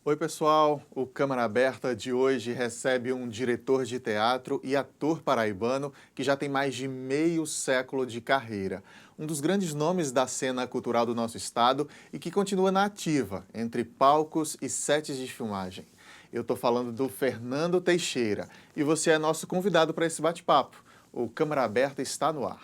Oi, pessoal. O Câmara Aberta de hoje recebe um diretor de teatro e ator paraibano que já tem mais de meio século de carreira. Um dos grandes nomes da cena cultural do nosso estado e que continua na ativa, entre palcos e sets de filmagem. Eu estou falando do Fernando Teixeira e você é nosso convidado para esse bate-papo. O Câmara Aberta está no ar.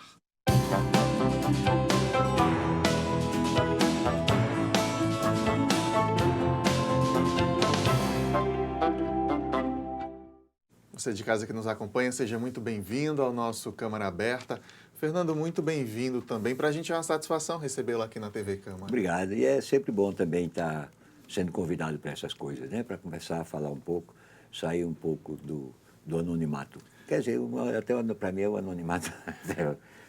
Você de casa que nos acompanha, seja muito bem-vindo ao nosso Câmara Aberta. Fernando, muito bem-vindo também. Para a gente é uma satisfação recebê-lo aqui na TV Câmara. Obrigado. E é sempre bom também estar sendo convidado para essas coisas, né? Para começar a falar um pouco, sair um pouco do anonimato. Quer dizer, até para mim o anonimato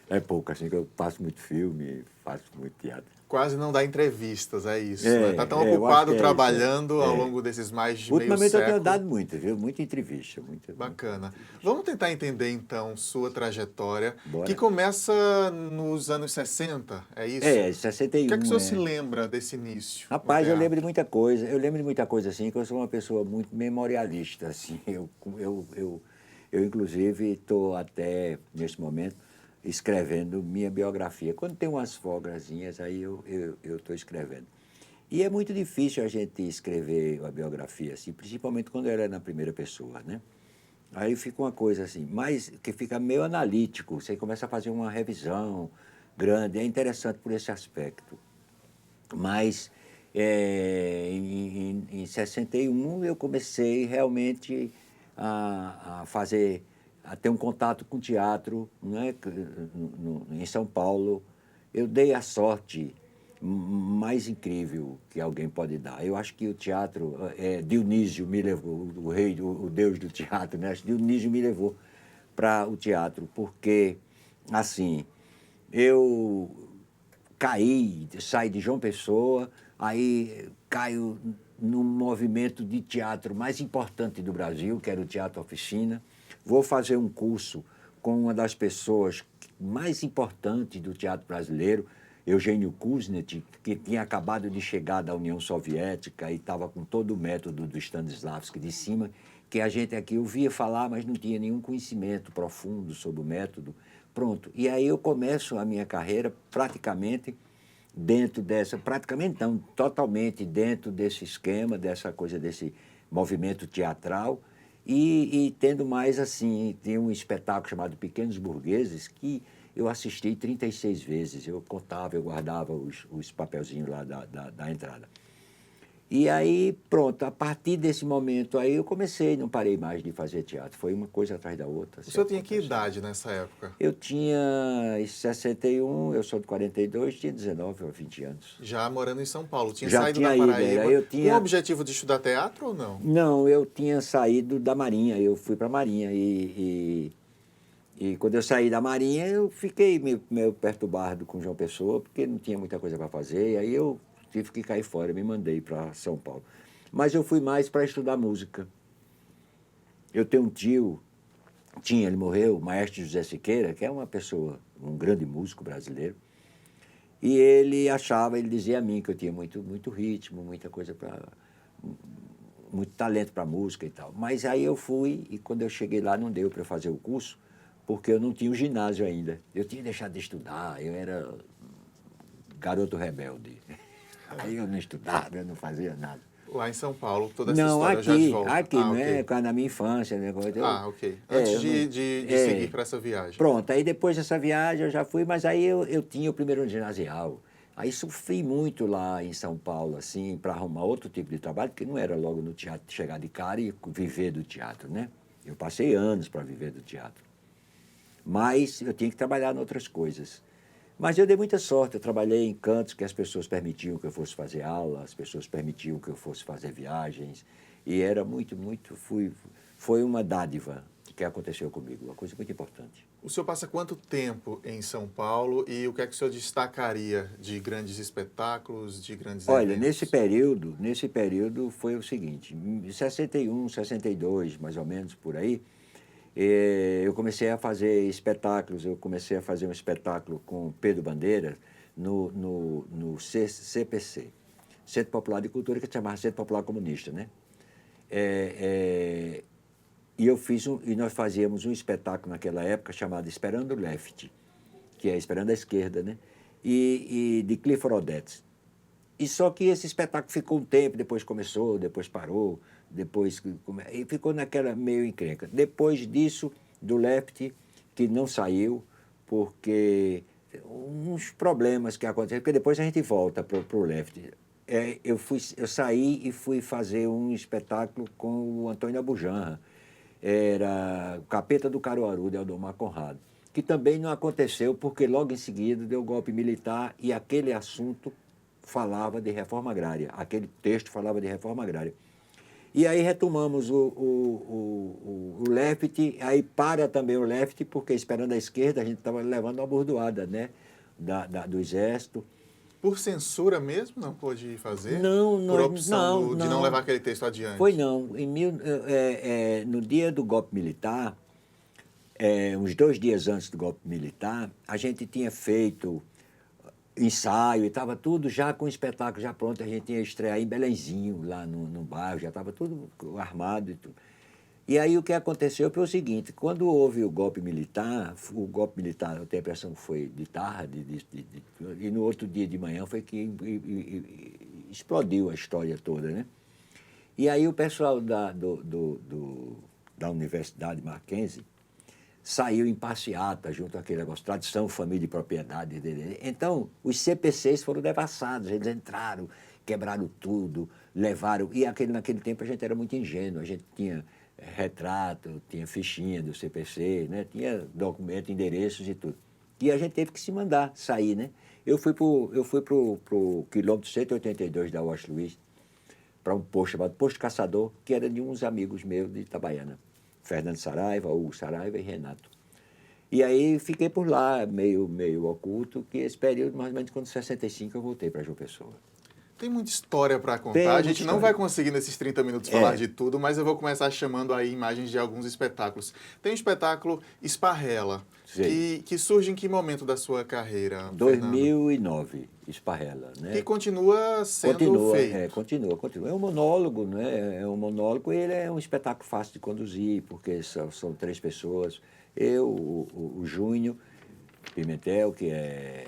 é pouco, assim, que eu faço muito filme, faço muito teatro. Quase não dá entrevistas, é isso, né? Está tão ocupado trabalhando ao longo desses mais de meio século. Ultimamente eu tenho dado muito, viu? Muita entrevista. Bacana. Vamos tentar entender, então, sua trajetória, Bora. Que começa nos anos 60, é isso? 61. O que é que o senhor se lembra desse início? Rapaz, eu lembro de muita coisa. Eu lembro de muita coisa, assim, que eu sou uma pessoa muito memorialista, assim. Eu inclusive, estou até, nesse momento, escrevendo minha biografia. Quando tem umas folgazinhas, aí eu estou escrevendo. E é muito difícil a gente escrever a biografia, assim, principalmente quando ela é na primeira pessoa, né? Aí fica uma coisa assim, mas que fica meio analítico, você começa a fazer uma revisão grande, é interessante por esse aspecto. Mas em 61 eu comecei realmente a ter um contato com teatro, né, em São Paulo. Eu dei a sorte mais incrível que alguém pode dar. Eu acho que o teatro, Dionísio me levou, o rei, o deus do teatro, né? Dionísio me levou para o teatro, porque, assim, eu saí de João Pessoa, aí caio no movimento de teatro mais importante do Brasil, que era o Teatro Oficina. Vou fazer um curso com uma das pessoas mais importantes do teatro brasileiro, Eugênio Kuznet, que tinha acabado de chegar da União Soviética e estava com todo o método do Stanislavski de cima, que a gente aqui ouvia falar, mas não tinha nenhum conhecimento profundo sobre o método. Pronto. E aí eu começo a minha carreira praticamente não, totalmente dentro desse esquema, dessa coisa, desse movimento teatral, e tendo mais assim, tem um espetáculo chamado Pequenos Burgueses, que eu assisti 36 vezes, eu contava, eu guardava os papelzinhos lá da entrada. E aí, pronto, a partir desse momento aí eu comecei, não parei mais de fazer teatro, foi uma coisa atrás da outra. O senhor tinha que idade nessa época? Eu tinha 61, eu sou de 42, tinha 19 ou 20 anos. Já morando em São Paulo, tinha Já saído tinha da Paraíba, com o objetivo de estudar teatro ou não? Não, eu tinha saído da Marinha, eu fui para a Marinha e quando eu saí da Marinha eu fiquei meio perturbado com João Pessoa, porque não tinha muita coisa para fazer, e aí eu tive que cair fora, me mandei para São Paulo. Mas eu fui mais para estudar música. Eu tenho um tio, ele morreu, o maestro José Siqueira, que é uma pessoa, um grande músico brasileiro, e ele dizia a mim que eu tinha muito ritmo, muita coisa muito talento para música e tal. Mas aí eu fui, e quando eu cheguei lá não deu para fazer o curso, porque eu não tinha o ginásio ainda. Eu tinha deixado de estudar, eu era garoto rebelde. Aí eu não estudava, eu não fazia nada. Lá em São Paulo, toda essa história já de volta. Aqui, né? Okay. Na minha infância. Né? Ok. Antes de seguir para essa viagem. Pronto, aí depois dessa viagem eu já fui, mas aí eu tinha o primeiro ano ginasial. Aí sofri muito lá em São Paulo, assim, para arrumar outro tipo de trabalho, porque não era logo no teatro chegar de cara e viver do teatro, né? Eu passei anos para viver do teatro. Mas eu tinha que trabalhar em outras coisas. Mas eu dei muita sorte, eu trabalhei em cantos que as pessoas permitiam que eu fosse fazer aula, as pessoas permitiam que eu fosse fazer viagens, e era foi uma dádiva que aconteceu comigo, uma coisa muito importante. O senhor passa quanto tempo em São Paulo e o que é que o senhor destacaria de grandes espetáculos, de grandes Olha, eventos? nesse período foi o seguinte, em 61, 62, mais ou menos, por aí, eu comecei a fazer espetáculos, eu comecei a fazer um espetáculo com Pedro Bandeira no CPC, Centro Popular de Cultura, que se chamava Centro Popular Comunista, né? É, é, e nós fazíamos um espetáculo naquela época chamado Esperando o Left, que é Esperando a Esquerda, né? E de Clifford Odets. E só que esse espetáculo ficou um tempo, depois começou, depois parou, e ficou naquela meio encrenca. Depois disso, do Left, que não saiu, porque uns problemas que aconteceram, porque depois a gente volta para o Left. Eu saí e fui fazer um espetáculo com o Antônio Abujanra. Era o Capeta do Caruaru, de Aldomar Conrado, que também não aconteceu porque logo em seguida deu golpe militar e aquele assunto falava de reforma agrária, aquele texto falava de reforma agrária. E aí retomamos o Left, aí para também o Left, porque esperando a esquerda a gente estava levando uma bordoada, né, do Exército. Por censura mesmo não pôde fazer? Não, Por nós, opção não, de não não, levar aquele texto foi adiante? não. No dia do golpe militar, uns 2 dias antes do golpe militar, a gente tinha feito ensaio e estava tudo já com o espetáculo já pronto. A gente ia estrear em Belenzinho, lá no bairro, já estava tudo armado e tudo. E aí o que aconteceu foi o seguinte, quando houve o golpe militar, eu tenho a impressão que foi de tarde, e no outro dia de manhã foi que explodiu a história toda, né? E aí o pessoal da Universidade Mackenzie saiu em passeata junto àquele negócio, tradição, família e propriedade. Então, os CPCs foram devassados, eles entraram, quebraram tudo, levaram... E naquele tempo a gente era muito ingênuo, a gente tinha retrato, tinha fichinha do CPC, né? Tinha documento, endereços e tudo. E a gente teve que se mandar sair, né? Eu fui pro quilômetro 182 da Washington Luiz, para um posto chamado Posto Caçador, que era de uns amigos meus de Itabaiana. Fernando Saraiva, Hugo Saraiva e Renato. E aí fiquei por lá, meio oculto, que esse período, mais ou menos, quando 65, eu voltei para João Pessoa. Tem muita história para contar. A Tem muita gente não vai história. conseguir nesses 30 minutos falar É, de tudo, mas eu vou começar chamando aí imagens de alguns espetáculos. Tem o espetáculo Esparrela, sei. que surge em que momento da sua carreira, Fernando? 2009, Esparrela, Que né? continua sendo feito. Continua. É um monólogo, né? É um monólogo e ele é um espetáculo fácil de conduzir, porque são 3 pessoas. Eu, o Júnior Pimentel, que é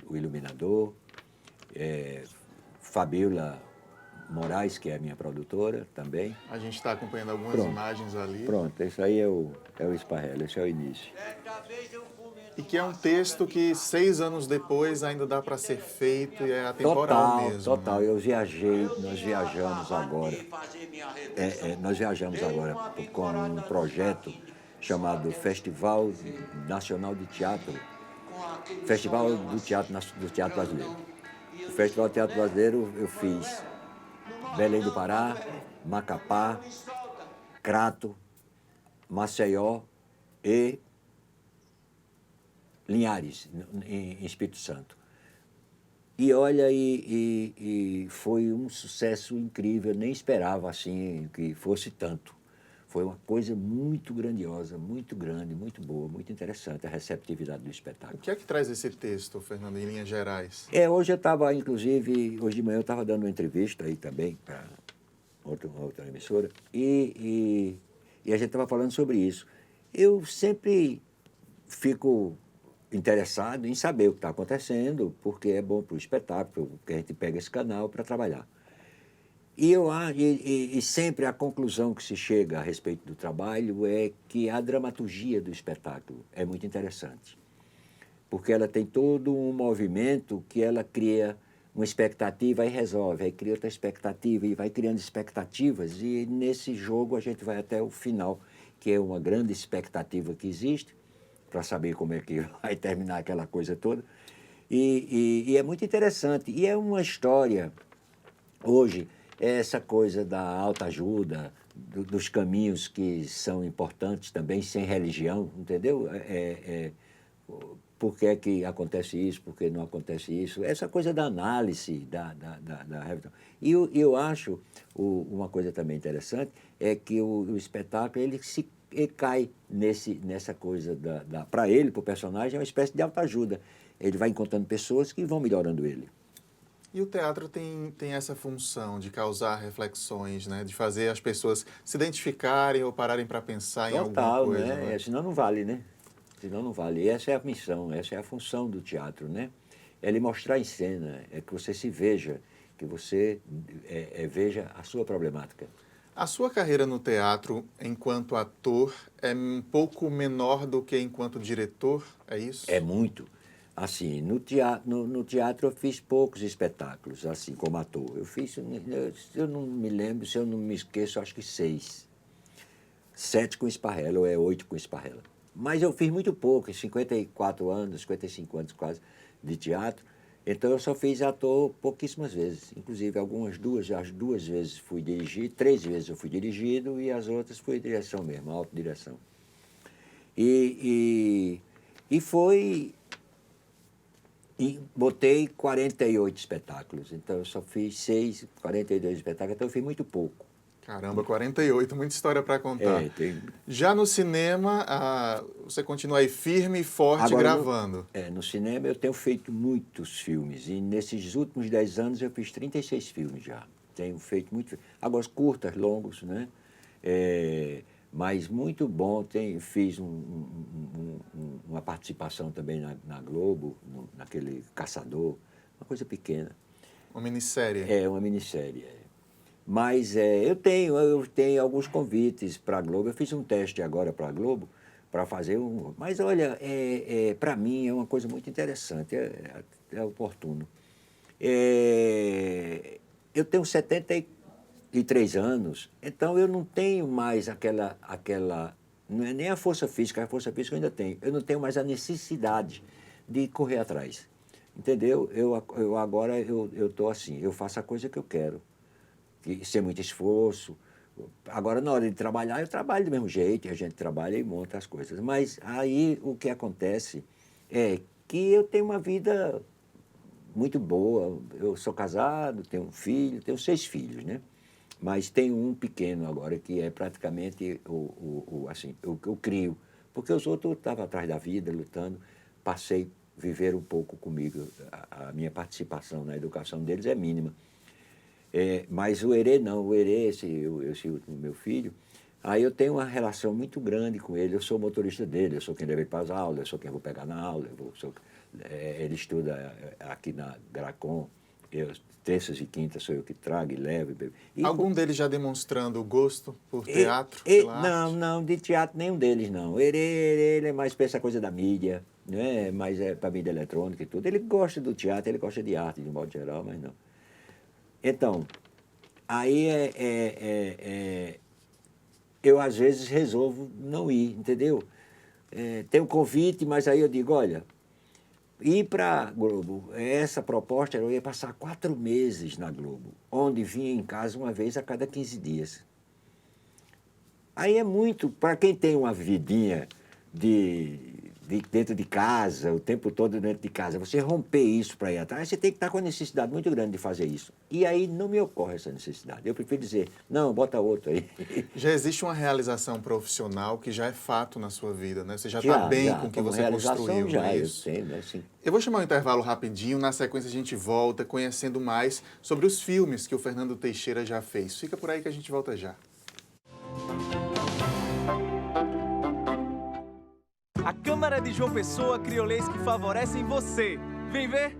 o iluminador, Fabiola Moraes, que é a minha produtora também. A gente está acompanhando algumas Pronto, imagens ali. pronto, esse aí é o Esparrela, esse é o início. E que é um texto que 6 anos depois ainda dá para ser feito e é atemporal mesmo, Total. né? Nós viajamos agora com um projeto chamado Festival Nacional de Teatro, Festival do Teatro Brasileiro. O Festival do Teatro Brasileiro eu fiz Belém do Pará, Macapá, Crato, Maceió e Linhares, em Espírito Santo. E olha, e foi um sucesso incrível, eu nem esperava assim que fosse tanto. Foi uma coisa muito grandiosa, muito grande, muito boa, muito interessante a receptividade do O espetáculo. que é que traz esse texto, Fernando, em linhas gerais? Hoje eu estava, inclusive, hoje de manhã eu estava dando uma entrevista aí também para outra emissora e a gente estava falando sobre isso. Eu sempre fico interessado em saber o que está acontecendo, porque é bom para o espetáculo, porque a gente pega esse canal para trabalhar. E sempre a conclusão que se chega a respeito do trabalho é que a dramaturgia do espetáculo é muito interessante, porque ela tem todo um movimento que ela cria uma expectativa e resolve, aí cria outra expectativa e vai criando expectativas e nesse jogo a gente vai até o final, que é uma grande expectativa que existe, para saber como é que vai terminar aquela coisa toda. E é muito interessante. E é uma história, hoje, essa coisa da autoajuda, dos caminhos que são importantes também, sem religião, entendeu? Por que é que acontece isso, por que não acontece isso? Essa coisa da análise, da revisão. E eu acho, uma coisa também interessante, é que o espetáculo, ele cai nessa coisa para ele, para o personagem, é uma espécie de autoajuda. Ele vai encontrando pessoas que vão melhorando ele. E o teatro tem essa função de causar reflexões, né? De fazer as pessoas se identificarem ou pararem para pensar em alguma coisa, né? né? Senão não vale, né? Senão não vale. E essa é a missão, essa é a função do teatro, né? É ele mostrar em cena, é que você se veja, que você veja a sua problemática. A sua carreira no teatro, enquanto ator, é um pouco menor do que enquanto diretor, é isso? É muito. Assim, no teatro eu fiz poucos espetáculos, assim, como ator. Eu não me lembro, se eu não me esqueço, acho que 6. 7 com Esparrela, ou 8 com Esparrela. Mas eu fiz muito pouco, 54 anos, 55 anos quase, de teatro. Então eu só fiz ator pouquíssimas vezes. Inclusive, as duas vezes fui dirigido, 3 vezes eu fui dirigido e as outras foi direção mesmo, autodireção. E botei 48 espetáculos, então eu só fiz 42 espetáculos, então eu fiz muito pouco. Caramba, 48, muita história para contar. Tem... Já no cinema, você continua aí firme e forte agora, gravando. No cinema eu tenho feito muitos filmes, e nesses últimos 10 anos eu fiz 36 filmes já. Tenho feito muito. Agora, curtas, longos, né? Mas muito bom. Fiz uma participação também na Globo, naquele Caçador, uma coisa pequena. Uma minissérie? Uma minissérie. Mas eu tenho alguns convites para a Globo. Eu fiz um teste agora para a Globo, para fazer um... Mas, olha, para mim é uma coisa muito interessante, é oportuno. Eu tenho 73 anos, então eu não tenho mais aquela não é nem a força física eu ainda tenho. Eu não tenho mais a necessidade de correr atrás, entendeu? Agora eu estou assim, eu faço a coisa que eu quero, sem muito esforço. Agora, na hora de trabalhar, eu trabalho do mesmo jeito, a gente trabalha e monta as coisas. Mas aí o que acontece é que eu tenho uma vida muito boa. Eu sou casado, tenho um filho, tenho 6 filhos, né? Mas tenho um pequeno agora, que é praticamente assim, eu crio. Porque os outros estavam atrás da vida, lutando. Viver um pouco comigo. A minha participação na educação deles é mínima. Mas o Herê não, esse último meu filho, aí eu tenho uma relação muito grande com ele. Eu sou o motorista dele, eu sou quem leva ele para as aulas, eu sou quem vou pegar na aula, ele estuda aqui na Gracom, terças e quintas sou eu que trago e levo. Algum deles já demonstrando gosto por teatro? Pela arte? Não, de teatro nenhum deles não. Ele é mais para essa coisa da mídia, né? Mais para a mídia eletrônica e tudo. Ele gosta do teatro, ele gosta de arte de modo geral, mas não. Então, aí eu às vezes resolvo não ir, entendeu? Tem um convite, mas aí eu digo, olha, ir para a Globo, essa proposta eu ia passar 4 meses na Globo, onde vinha em casa uma vez a cada 15 dias. Aí é muito, para quem tem uma vidinha dentro de casa, o tempo todo dentro de casa, você romper isso para ir atrás, você tem que estar com uma necessidade muito grande de fazer isso. E aí não me ocorre essa necessidade. Eu prefiro dizer, não, bota outro aí. Já existe uma realização profissional que já é fato na sua vida, né? Você já está bem com o que você construiu, já, não é isso? Eu tenho, né? Sim. Eu vou chamar um intervalo rapidinho, na sequência a gente volta conhecendo mais sobre os filmes que o Fernando Teixeira já fez. Fica por aí que a gente volta já. A Câmara de João Pessoa criou leis que favorecem você. Vem ver?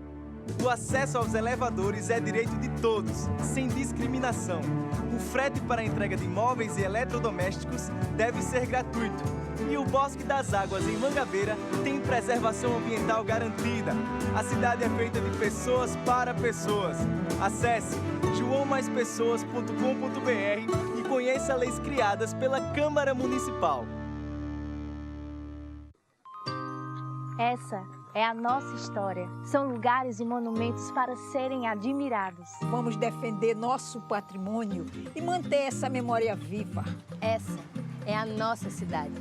O acesso aos elevadores é direito de todos, sem discriminação. O frete para a entrega de móveis e eletrodomésticos deve ser gratuito. E o Bosque das Águas, em Mangabeira, tem preservação ambiental garantida. A cidade é feita de pessoas para pessoas. Acesse joaomaispesoas.com.br e conheça leis criadas pela Câmara Municipal. Essa É a nossa história. São lugares e monumentos para serem admirados. Vamos defender nosso patrimônio e manter essa memória viva. Essa é a nossa cidade.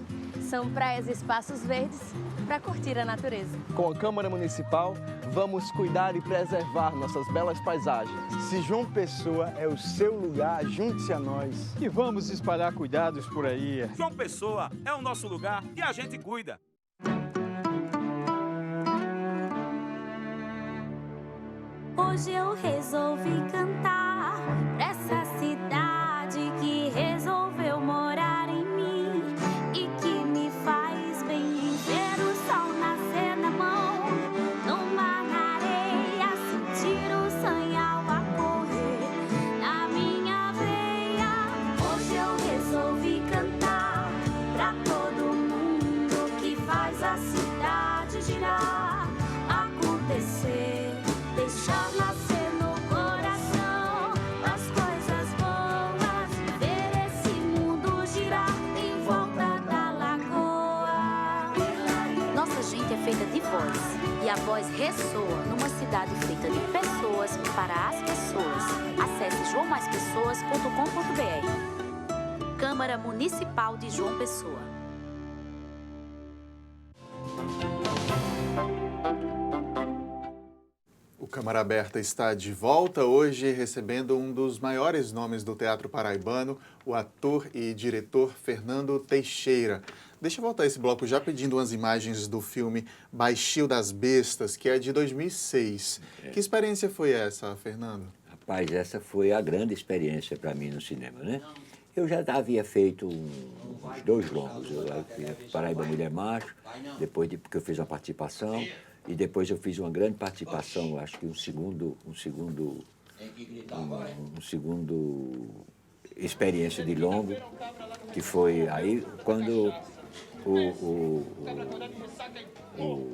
São praias e espaços verdes para curtir a natureza. Com a Câmara Municipal, vamos cuidar e preservar nossas belas paisagens. Se João Pessoa é o seu lugar, junte-se a nós. E vamos espalhar cuidados por aí. João Pessoa é o nosso lugar e a gente cuida. Hoje eu resolvi cantar pra essa cidade que resolveu morar em mim e que me faz bem ver o sol nascer na mão, no mar, na areia, sentir o sanhal a correr na minha veia. Hoje eu resolvi cantar pra todo mundo que faz a cidade girar, acontecer, deixar nascer no coração as coisas boas, ver esse mundo girar em volta da lagoa. Nossa gente é feita de voz e a voz ressoa numa cidade feita de pessoas para as pessoas. Acesse joamaspessoas.com.br. Câmara Municipal de João Pessoa. O Câmara Aberta está de volta hoje recebendo um dos maiores nomes do teatro paraibano, o ator e diretor Fernando Teixeira. Deixa eu voltar esse bloco já pedindo umas imagens do filme Baixio das Bestas, que é de 2006. Que experiência foi essa, Fernando? Rapaz, essa foi a grande experiência para mim no cinema, né? Eu já havia feito uns 2 longos. Eu fiz Paraíba Mulher Macho, porque eu fiz uma participação, e depois eu fiz uma grande participação, acho que um segundo experiência de longo, que foi aí quando o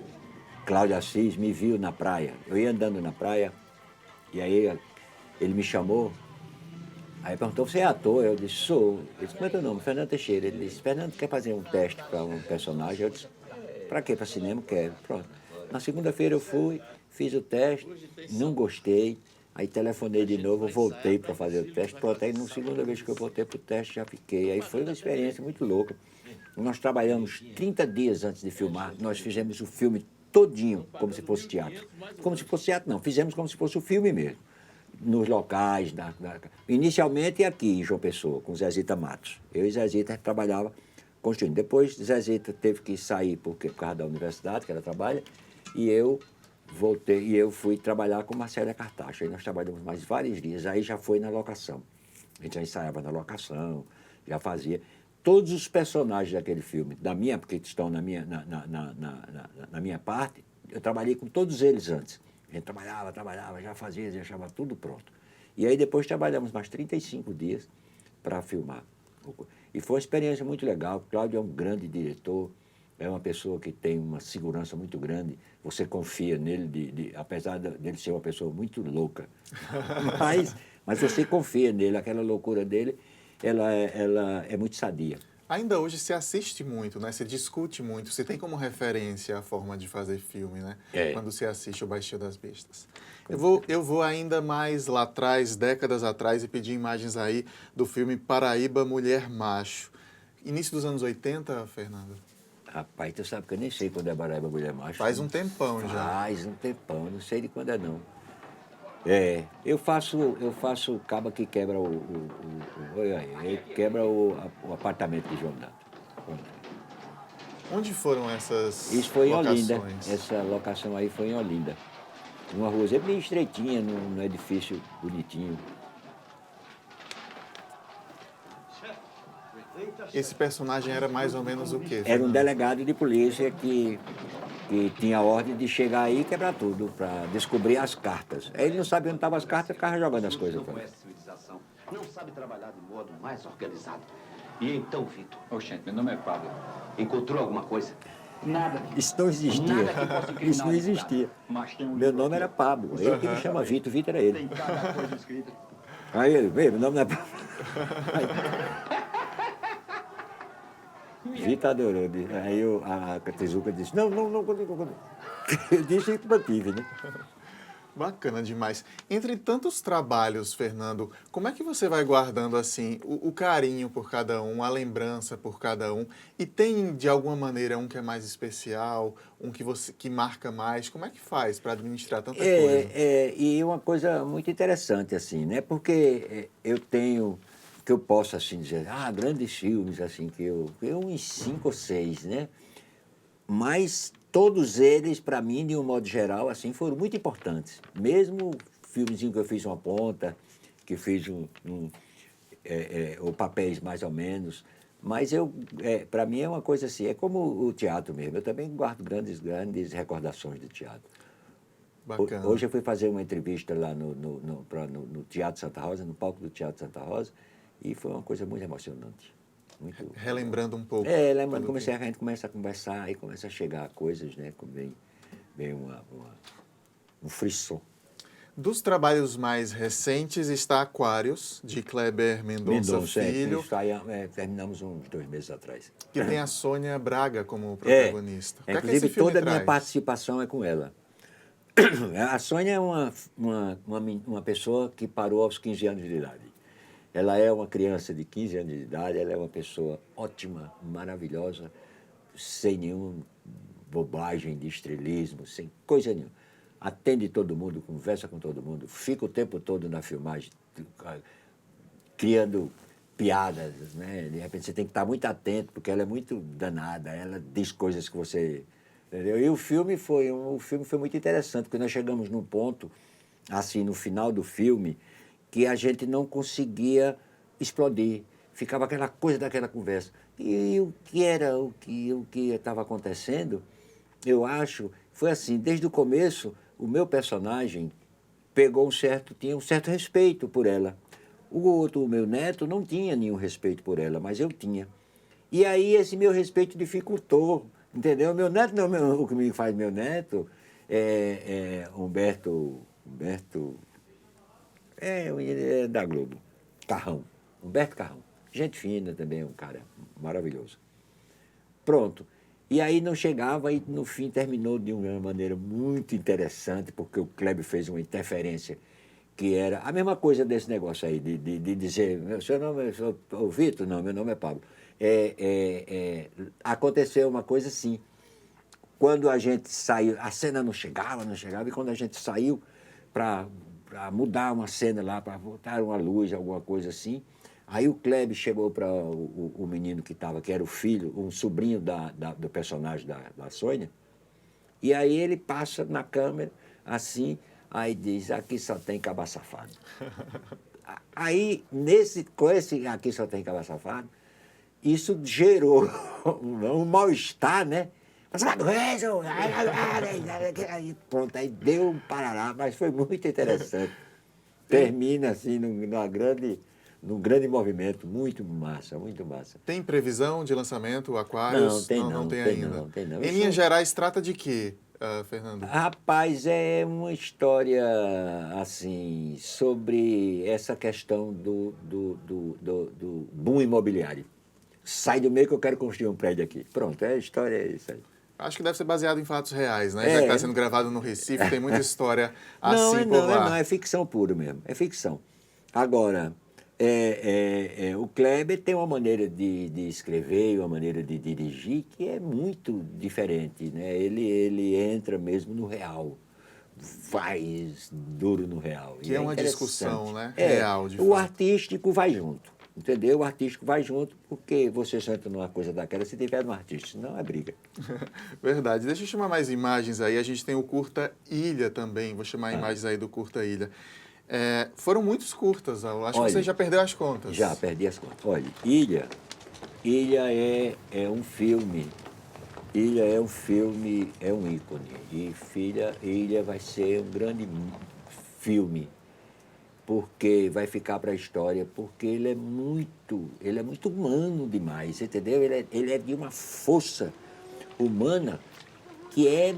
Cláudio Assis me viu na praia. Eu ia andando na praia, e aí ele me chamou. Aí perguntou, você é ator? Eu disse, sou. Ele disse, como é teu nome? Fernando Teixeira. Ele disse, Fernando, quer fazer um teste para um personagem? Eu disse, para quê? Para cinema? Quero. Pronto. Na segunda-feira eu fui, fiz o teste, não gostei. Aí telefonei de novo, voltei para fazer o teste. Pronto, aí na segunda vez que eu voltei para o teste, já fiquei. Aí foi uma experiência muito louca. Nós trabalhamos 30 dias antes de filmar. Nós fizemos o filme todinho, como se fosse teatro. Como se fosse teatro, não. Fizemos como se fosse o filme mesmo. Nos locais, inicialmente aqui em João Pessoa, com Zezita Matos. Eu e Zezita trabalhava construindo. Depois Zezita teve que sair por causa da universidade, que ela trabalha, e eu voltei, e eu fui trabalhar com Marcela Cartacho. Aí nós trabalhamos mais vários dias, aí já foi na locação. A gente já ensaiava na locação, já fazia. Todos os personagens daquele filme, porque estão na minha parte, eu trabalhei com todos eles antes. A gente trabalhava, já fazia, já achava tudo pronto. E aí depois trabalhamos mais 35 dias para filmar. E foi uma experiência muito legal. O Cláudio é um grande diretor, é uma pessoa que tem uma segurança muito grande. Você confia nele, apesar dele ser uma pessoa muito louca. mas você confia nele, aquela loucura dele, ela é muito sadia. Ainda hoje se assiste muito, né? Se discute muito, se tem como referência a forma de fazer filme, né? Quando se assiste o Baixio das Bestas. Eu vou ainda mais lá atrás, décadas atrás, e pedir imagens aí do filme Paraíba Mulher Macho. Início dos anos 80, Fernando? Rapaz, tu sabe que eu nem sei quando é Paraíba Mulher Macho. Faz um tempão já. Faz um tempão, não sei de quando é não. Eu faço o cabo que quebra quebra o apartamento de João Dantas. Onde foram essas Isso foi locações? Em Olinda. Essa locação aí foi em Olinda. Numa ruazinha bem estreitinha, num edifício bonitinho. Esse personagem era mais ou menos o quê? Era um delegado de polícia que tinha a ordem de chegar aí e quebrar tudo, para descobrir as cartas. Aí ele não sabia onde estavam as cartas, ficava jogando as coisas. Não sabe trabalhar de modo mais organizado. E então, Vitor? Oxente, meu nome é Pablo. Encontrou alguma coisa? Nada. Isso não existia. Nada que possa incriminar Isso não existia. Meu nome era Pablo. Ele que me chama Vitor, Vitor era ele. Tem cada coisa escrita. Aí ele, meu nome não é Pablo. Vitor adorou. Aí a Tezuka disse, não. Eu disse e mantive, né? Bacana demais. Entre tantos trabalhos, Fernando, como é que você vai guardando assim o carinho por cada um, a lembrança por cada um? E tem de alguma maneira um que é mais especial, um que marca mais? Como é que faz para administrar tanta coisa? E uma coisa muito interessante assim, né? Porque eu tenho que eu posso assim dizer, grandes filmes assim que eu uns 5 ou 6, né? Mas todos eles, para mim, de um modo geral, assim, foram muito importantes. Mesmo o filmezinho que eu fiz uma ponta, que fiz ou papéis mais ou menos, mas para mim é uma coisa assim, é como o teatro mesmo. Eu também guardo grandes recordações do teatro. Bacana. Hoje eu fui fazer uma entrevista lá no Teatro Santa Rosa, no palco do Teatro Santa Rosa, e foi uma coisa muito emocionante. Muito... Relembrando um pouco. Lembrando, a gente começa a conversar e começa a chegar a coisas, né? Vem um frisson. Dos trabalhos mais recentes está Aquários, de Kleber Mendonça Filho. Terminamos uns 2 meses atrás. Que tem a Sônia Braga como protagonista. Inclusive, toda a minha participação é com ela. A Sônia é uma pessoa que parou aos 15 anos de idade. Ela é uma criança de 15 anos de idade, ela é uma pessoa ótima, maravilhosa, sem nenhuma bobagem de estrelismo, sem coisa nenhuma. Atende todo mundo, conversa com todo mundo, fica o tempo todo na filmagem, criando piadas, né? De repente você tem que estar muito atento, porque ela é muito danada, ela diz coisas que você... Entendeu? E o filme foi muito interessante, porque nós chegamos num ponto, assim, no final do filme, que a gente não conseguia explodir. Ficava aquela coisa daquela conversa. E o que estava acontecendo, eu acho, foi assim, desde o começo, o meu personagem tinha um certo respeito por ela. O meu neto não tinha nenhum respeito por ela, mas eu tinha. E aí esse meu respeito dificultou, entendeu? Meu neto, não, o que me faz meu neto Humberto... ele é da Globo. Carrão. Humberto Carrão. Gente fina também, um cara maravilhoso. Pronto. E aí não chegava e no fim terminou de uma maneira muito interessante, porque o Kleber fez uma interferência que era a mesma coisa desse negócio aí, de dizer, seu nome é o Vitor? Não, meu nome é Pablo. Aconteceu uma coisa assim. Quando a gente saiu, a cena não chegava, e quando a gente saiu para mudar uma cena lá, para botar uma luz, alguma coisa assim. Aí o Kleber chegou para o menino que era o filho, um sobrinho do personagem da Sônia, e aí ele passa na câmera, assim, aí diz, aqui só tem caba safado. Aí, com esse aqui só tem caba safado, isso gerou um mal-estar, né? Aí, pronto, aí deu um parará, mas foi muito interessante. Termina assim num grande movimento, muito massa, muito massa. Tem previsão de lançamento, Aquários? Não tem ainda. Em linhas gerais, trata de quê, Fernando? Rapaz, é uma história, assim, sobre essa questão do boom imobiliário. Sai do meio que eu quero construir um prédio aqui. Pronto, a história é isso aí. Acho que deve ser baseado em fatos reais, né? Já que está sendo gravado no Recife, tem muita história assim por lá. Não, é ficção pura mesmo, é ficção. Agora, o Kleber tem uma maneira de escrever e uma maneira de dirigir que é muito diferente, né? Ele entra mesmo no real, faz duro no real. Que é uma discussão, né? Real, de fato. O artístico vai junto. Entendeu? O artístico vai junto, porque você senta numa coisa daquela se tiver um artista, senão é briga. Verdade. Deixa eu chamar mais imagens aí. A gente tem o Curta Ilha também. Vou chamar imagens aí do Curta Ilha. Foram muitos curtas, acho que você já perdeu as contas. Já perdi as contas. Olha, Ilha é um filme. Ilha é um filme, é um ícone. E Ilha vai ser um grande filme, porque vai ficar para a história, porque ele é muito humano demais, entendeu? Ele é de uma força humana que é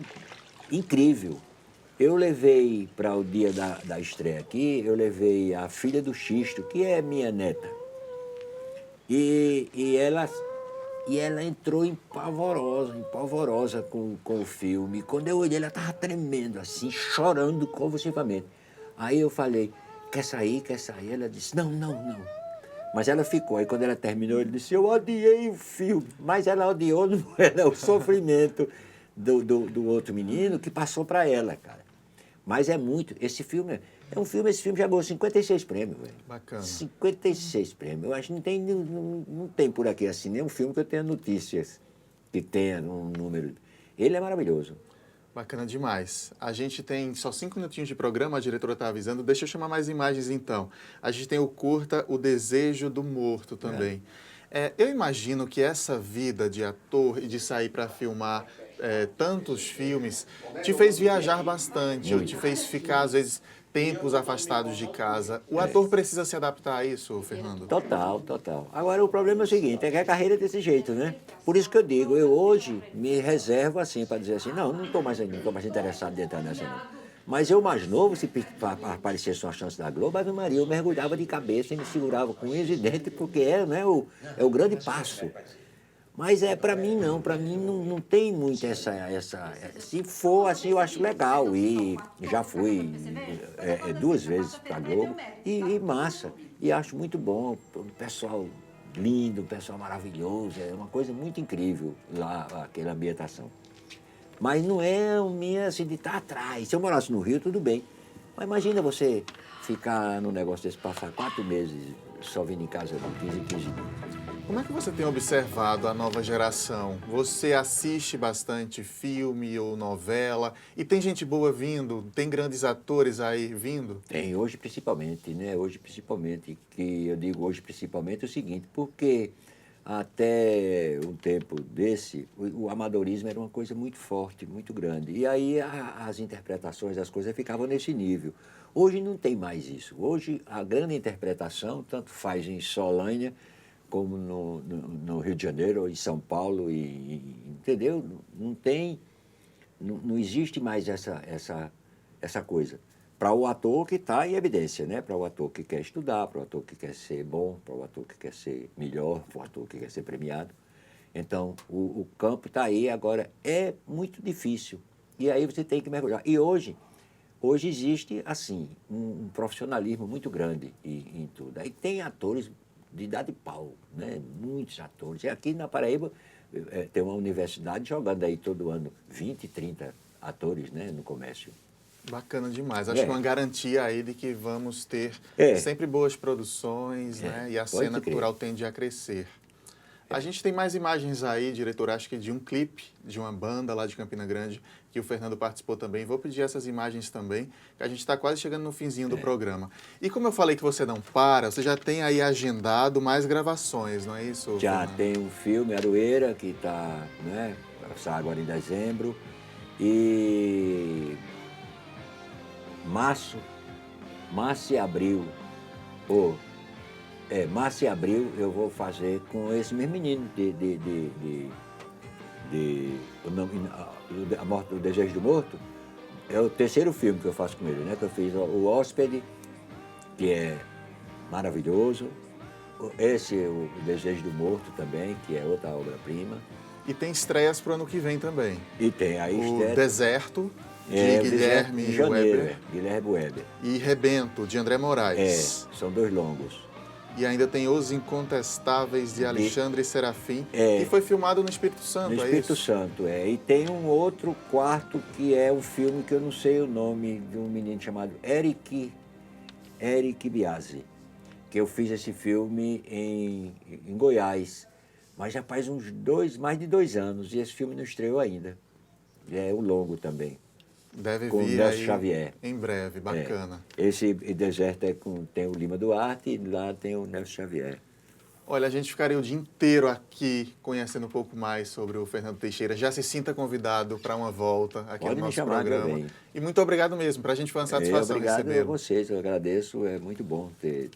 incrível. Eu levei para o dia da estreia aqui, eu levei a filha do Xisto, que é minha neta. E ela E ela entrou empolvorosa com o filme. Quando eu olhei, ela estava tremendo, assim, chorando convulsivamente. Aí eu falei, quer sair, quer sair? Ela disse, não, não, não. Mas ela ficou. Aí quando ela terminou, ele disse, eu odiei o filme. Mas ela odiou, não era o sofrimento do outro menino que passou para ela, cara. Mas é muito. Esse filme já ganhou 56 prêmios, velho. Bacana. 56 prêmios. Eu acho que não tem por aqui assim nenhum filme que eu tenha notícias que tenha um número. Ele é maravilhoso. Bacana demais. A gente tem só 5 minutinhos de programa, a diretora está avisando. Deixa eu chamar mais imagens, então. A gente tem o curta O Desejo do Morto também. Eu imagino que essa vida de ator e de sair para filmar tantos filmes te fez viajar bastante, ou te fez ficar, às vezes, tempos afastados de casa. O ator precisa se adaptar a isso, Fernando? Total, total. Agora, o problema é o seguinte, é que a carreira é desse jeito, né? Por isso que eu digo, eu hoje me reservo assim, para dizer assim, não estou mais interessado em entrar nessa, não. Mas eu mais novo, se aparecesse uma chance da Globo, Ave Maria, eu mergulhava de cabeça e me segurava com unhas e dentes, porque é o grande passo. Mas para mim não tem muito essa... Se for assim, eu acho legal. E já fui 2 vezes para a Globo e massa. E acho muito bom, o pessoal lindo, o pessoal maravilhoso, é uma coisa muito incrível lá, aquela ambientação. Mas não é o minha, assim, de estar atrás. Se eu morasse no Rio, tudo bem. Mas imagina você ficar num negócio desse, passar 4 meses só vindo em casa de 15 em 15 dias. Como é que você tem observado a nova geração? Você assiste bastante filme ou novela? E tem gente boa vindo? Tem grandes atores aí vindo? Tem, hoje principalmente, né? Hoje principalmente, que eu digo hoje principalmente é o seguinte, porque até um tempo desse, o amadorismo era uma coisa muito forte, muito grande. E aí as interpretações, as coisas ficavam nesse nível. Hoje não tem mais isso. Hoje a grande interpretação, tanto faz em Solânia, como no Rio de Janeiro, ou em São Paulo, entendeu? Não existe mais essa coisa. Para o ator que está em evidência, né? Para o ator que quer estudar, para o ator que quer ser bom, para o ator que quer ser melhor, para o ator que quer ser premiado. Então, o campo está aí, agora é muito difícil. E aí você tem que mergulhar. E hoje existe, assim, um profissionalismo muito grande em tudo. Aí tem atores de dar de pau, né? Muitos atores. E aqui na Paraíba tem uma universidade jogando aí todo ano 20, 30 atores, né, no comércio. Bacana demais. Acho que uma garantia aí de que vamos ter sempre boas produções, né? E a cena cultural tende a crescer. A gente tem mais imagens aí, diretor, acho que de um clipe de uma banda lá de Campina Grande, que o Fernando participou também. Vou pedir essas imagens também, que a gente está quase chegando no finzinho do programa. E como eu falei que você não para, você já tem aí agendado mais gravações, não é isso, Já Fernando? Tem um filme, Aroeira, que está, né, vai sair agora em dezembro. E março e abril, março e abril eu vou fazer com esse mesmo menino A Morte do Desejo do Morto. É o 3º filme que eu faço com ele, né? Que eu fiz O Hóspede, que é maravilhoso. Esse, O Desejo do Morto também, que é outra obra-prima. E tem estreias para o ano que vem também. E tem a estreia... O Deserto, de Guilherme Weber. Guilherme Weber. E Rebento, de André Moraes. São 2 longos. E ainda tem Os Incontestáveis, de Alexandre Serafim, que foi filmado no Espírito Santo, No Espírito Santo, E tem um outro quarto que é um filme que eu não sei o nome, de um menino chamado Eric Biasi, que eu fiz esse filme em Goiás, mas já faz mais de 2 anos, e esse filme não estreou ainda. É o longo também. Deve com vir Nelson aí Xavier. Em breve, bacana. Esse Deserto tem o Lima Duarte e lá tem o Nelson Xavier. Olha, a gente ficaria o dia inteiro aqui conhecendo um pouco mais sobre o Fernando Teixeira. Já se sinta convidado para uma volta aqui no nosso programa. E muito obrigado mesmo, para a gente foi uma satisfação recebê-lo. Obrigado a vocês, eu agradeço, é muito bom ter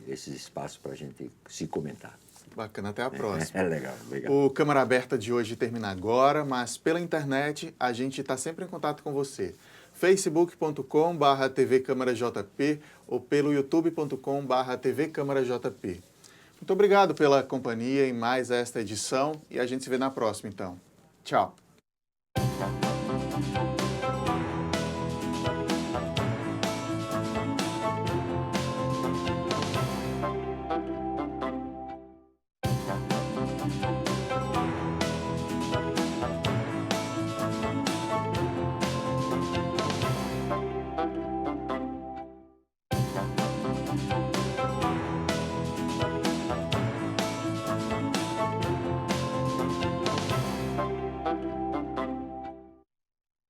esses espaços para a gente se comentar. Bacana, até a próxima. É legal, legal. O Câmara Aberta de hoje termina agora, mas pela internet a gente está sempre em contato com você. facebook.com/tvCâmarajP ou pelo youtube.com/tvCâmarajP. Muito obrigado pela companhia em mais esta edição e a gente se vê na próxima, então. Tchau.